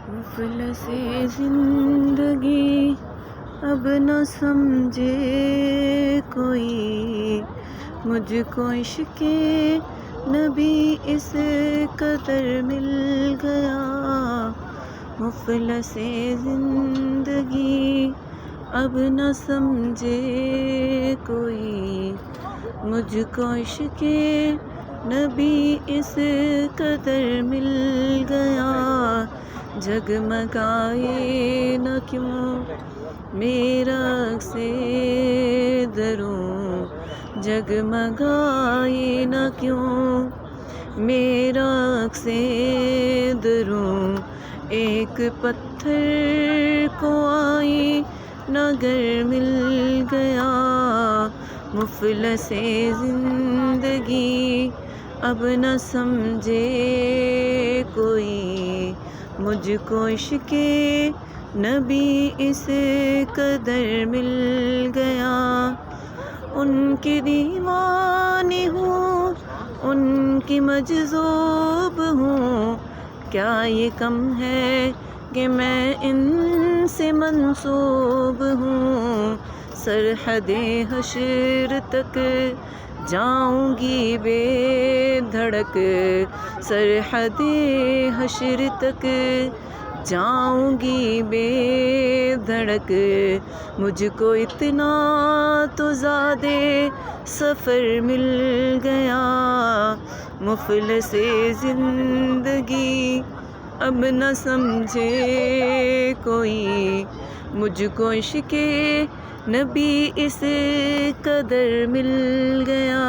مفلس زندگی اب نہ سمجھے کوئی، مجھ کو عشق نبی اس قدر مل گیا۔ مفلس زندگی اب نہ سمجھے کوئی، مجھ کو عشق نبی اس قدر مل گیا۔ جگمگائے نہ کیوں میرا عکس دروں، جگمگائے نہ کیوں میرا عکس دروں، ایک پتھر کو آئینہ گر مل گیا۔ مفلس زندگی اب نہ سمجھے کوئی، مجھ کو عشق نبی اس قدر مل گیا۔ ان کی دیوانی ہوں، ان کی مجذوب ہوں، کیا یہ کم ہے کہ میں ان سے منسوب ہوں۔ سرحد حشر تک جاؤں گی بے دھڑک، سرحد حشر تک جاؤں گی بے دھڑک، مجھ کو اتنا تو زیادہ سفر مل گیا۔ مفلس زندگی اب نہ سمجھے کوئی، مجھ کو عشق نبی اس قدر مل گیا۔